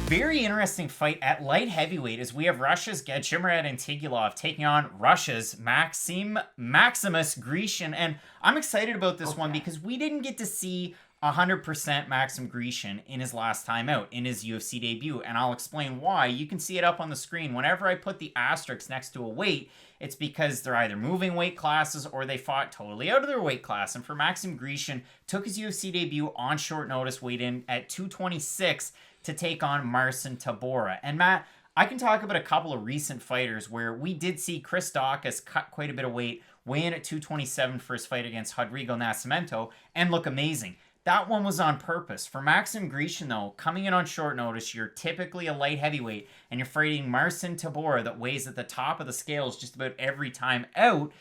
Very interesting fight at light heavyweight as we have Russia's Gadzhimurad Antigulov taking on Russia's Maximus Grishin. And I'm excited about this one because we didn't get to see 100% Maxim Grishin in his last time out, in his UFC debut. And I'll explain why. You can see it up on the screen. Whenever I put the asterisk next to a weight, it's because they're either moving weight classes or they fought totally out of their weight class. And for Maxim Grishin, took his UFC debut on short notice, weighed in at 226 to take on Marcin Tybura. And Matt, I can talk about a couple of recent fighters where we did see Bukauskas cut quite a bit of weight, weigh in at 227 for his fight against Rodrigo Nascimento, and look amazing. That one was on purpose. For Maxim Grishin, though, coming in on short notice, you're typically a light heavyweight, and you're fighting Marcin Tybura that weighs at the top of the scales just about every time out.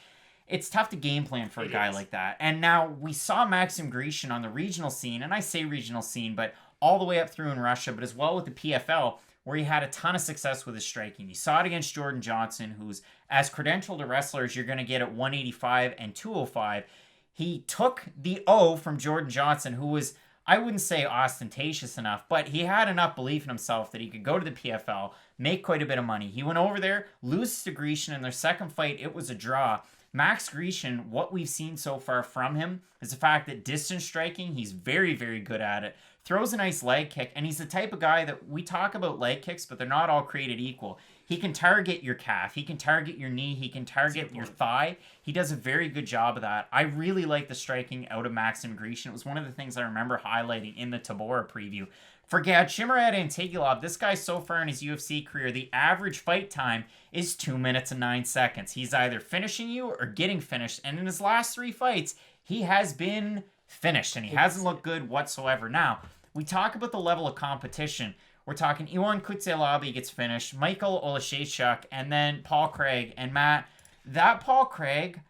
It's tough to game plan for a guy like that. And now we saw Maxim Grishin on the regional scene, and I say regional scene, but all the way up through in Russia, but as well with the PFL, where he had a ton of success with his striking. You saw it against Jordan Johnson, who's as credentialed a wrestler as you're going to get at 185 and 205. He took the O from Jordan Johnson, who was, I wouldn't say ostentatious enough, but he had enough belief in himself that he could go to the PFL, make quite a bit of money. He went over there, loses to Grishin. In their second fight, it was a draw. Max Grishin, what we've seen so far from him is the fact that distance striking, he's very, very good at it. Throws a nice leg kick, and he's the type of guy that we talk about leg kicks, but they're not all created equal. He can target your calf, he can target your knee, he can target your thigh. He does a very good job of that. I really like the striking out of Maxim Grishin. It was one of the things I remember highlighting in the Tybura preview. For Gadzhimurad Antigulov, this guy so far in his UFC career, the average fight time is 2 minutes and 9 seconds. He's either finishing you or getting finished, and in his last 3 fights, he has been finished, and he hasn't looked good whatsoever. Now, we talk about the level of competition. We're talking Ion Kutateladze gets finished, Michael Oleksiejczuk, and then Paul Craig. And Matt, that Paul Craig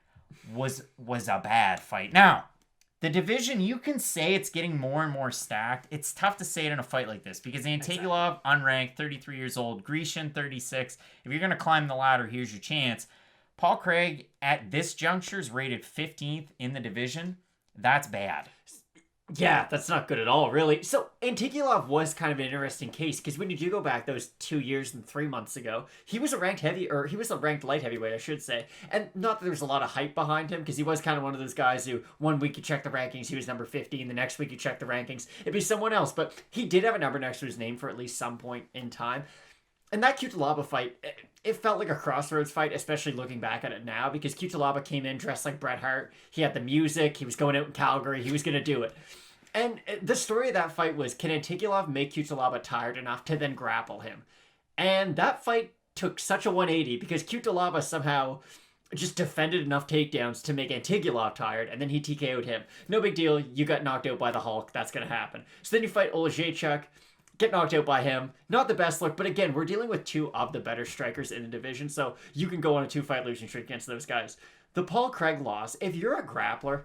was a bad fight. Now, the division, you can say it's getting more and more stacked. It's tough to say it in a fight like this because Antigulov, unranked, 33 years old, Grishin, 36. If you're going to climb the ladder, here's your chance. Paul Craig, at this juncture, is rated 15th in the division. That's bad. Yeah, that's not good at all, really. So, Antigulov was kind of an interesting case, because when you do go back those 2 years and 3 months ago, he was a ranked light heavyweight, I should say. And not that there was a lot of hype behind him, because he was kind of one of those guys who, one week you check the rankings, he was number 50, and the next week you check the rankings, it'd be someone else. But he did have a number next to his name for at least some point in time. And that Kutateladze fight, it felt like a crossroads fight, especially looking back at it now, because Kutateladze came in dressed like Bret Hart. He had the music. He was going out in Calgary. He was going to do it. And the story of that fight was, can Antigulov make Kutateladze tired enough to then grapple him? And that fight took such a 180 because Kutateladze somehow just defended enough takedowns to make Antigulov tired, and then he TKO'd him. No big deal. You got knocked out by the Hulk. That's going to happen. So then you fight Oleksiejczuk. Get knocked out by him. Not the best look, but again, we're dealing with 2 of the better strikers in the division, so you can go on a 2-fight losing streak against those guys. The Paul Craig loss, if you're a grappler,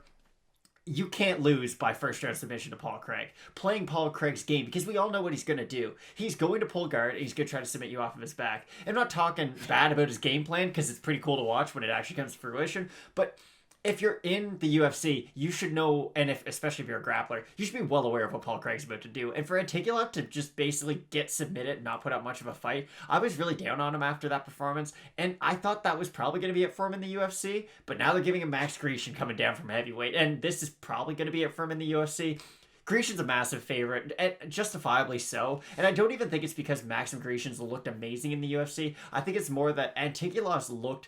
you can't lose by first round submission to Paul Craig. Playing Paul Craig's game, because we all know what he's going to do. He's going to pull guard, and he's going to try to submit you off of his back. I'm not talking bad about his game plan, because it's pretty cool to watch when it actually comes to fruition, but if you're in the UFC, you should know, and especially if you're a grappler, you should be well aware of what Paul Craig's about to do. And for Antigulov to just basically get submitted and not put up much of a fight, I was really down on him after that performance, and I thought that was probably going to be it for him in the UFC, but now they're giving him Max Grishin coming down from heavyweight, and this is probably going to be it for him in the UFC. Grishin's a massive favorite, and justifiably so. And I don't even think it's because Maxim Grishin's looked amazing in the UFC. I think it's more that Antigulov's looked...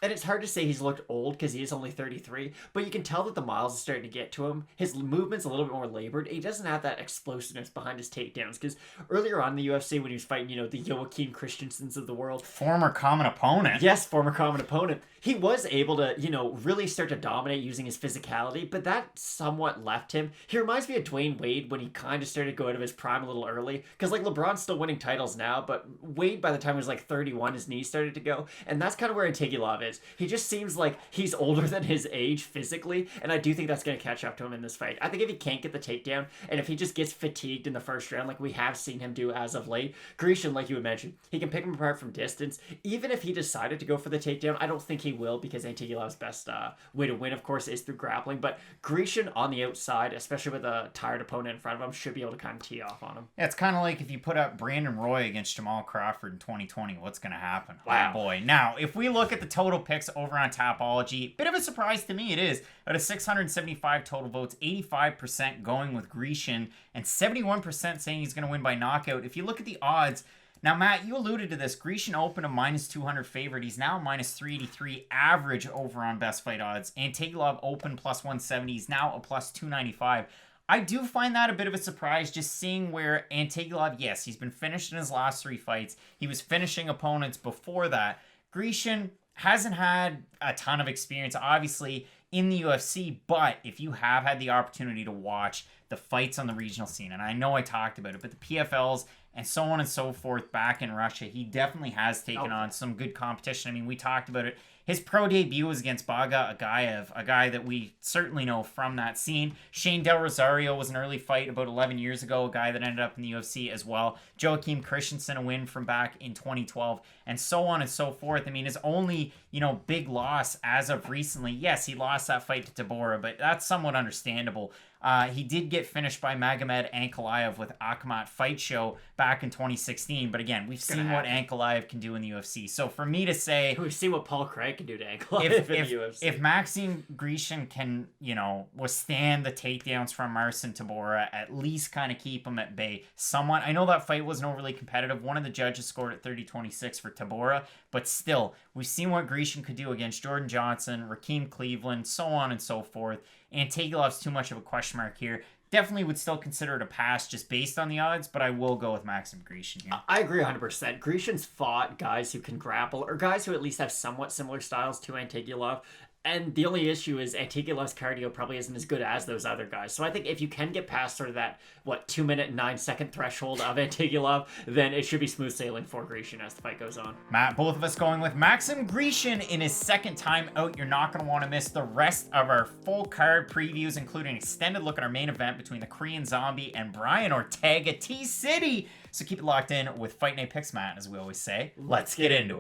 And it's hard to say he's looked old because he is only 33, but you can tell that the miles are starting to get to him. His movement's a little bit more labored. He doesn't have that explosiveness behind his takedowns, because earlier on in the UFC when he was fighting, the Joaquin Christensens of the world. Former common opponent. Yes, former common opponent. He was able to, really start to dominate using his physicality, but that somewhat left him. He reminds me of Dwayne Wade when he kind of started to go out of his prime a little early, because LeBron's still winning titles now, but Wade by the time he was 31, his knees started to go, and that's kind of where Antigulov is. is. He just seems like he's older than his age physically, and I do think that's going to catch up to him in this fight. I think if he can't get the takedown, and if he just gets fatigued in the first round, like we have seen him do as of late, Grishin, like you had mentioned, he can pick him apart from distance. Even if he decided to go for the takedown, I don't think he will, because Antigulov's best way to win, of course, is through grappling. But Grishin on the outside, especially with a tired opponent in front of him, should be able to kind of tee off on him. Yeah, it's kind of like if you put up Brandon Roy against Jamal Crawford in 2020, what's going to happen? Wow. Oh boy. Now, if we look at the total picks over on Tapology, bit of a surprise to me it is. Out of 675 total votes, 85% going with Grishin and 71% saying he's going to win by knockout. If you look at the odds, now, Matt, you alluded to this. Grishin opened a minus 200 favorite. He's now minus 383 average over on best fight odds. Antigulov opened plus 170. He's now a plus 295. I do find that a bit of a surprise, just seeing where Antigulov, yes, he's been finished in his last 3 fights. He was finishing opponents before that. Grishin hasn't had a ton of experience, obviously, in the UFC, but if you have had the opportunity to watch the fights on the regional scene, and I know I talked about it, but the PFLs and so on and so forth back in Russia, he definitely has taken on some good competition. I mean, we talked about it. His pro debut was against Baga, a guy that we certainly know from that scene. Shane Del Rosario was an early fight about 11 years ago, a guy that ended up in the UFC as well. Joachim Christensen, a win from back in 2012, and so on and so forth. I mean, his only, big loss as of recently, yes, he lost that fight to Tabora, but that's somewhat understandable. He did get finished by Magomed Ankalaev with Akhmat Fight Show back in 2016. But again, we've seen what Ankalaev can do in the UFC. So for me to say... We've seen what Paul Craig can do to Ankalaev in the UFC. If Maxim Grishin can, withstand the takedowns from Marcin Tabora, at least kind of keep him at bay somewhat. I know that fight wasn't overly competitive. One of the judges scored at 30-26 for Tabora. But still, we've seen what Grishin could do against Jordan Johnson, Rakeem Cleveland, so on and so forth. Antigulov's too much of a question mark here. Definitely would still consider it a pass just based on the odds, but I will go with Maxim Grishin here. I agree 100%. Grishin's fought guys who can grapple, or guys who at least have somewhat similar styles to Antigulov. And the only issue is Antigulov's cardio probably isn't as good as those other guys. So I think if you can get past sort of that, 2 minute and 9 second threshold of Antigulov, then it should be smooth sailing for Grishin as the fight goes on. Matt, both of us going with Maxim Grishin in his second time out. You're not going to want to miss the rest of our full card previews, including an extended look at our main event between the Korean Zombie and Brian Ortega, T-City. So keep it locked in with Fight Night Picks, Matt, as we always say. Let's get into it.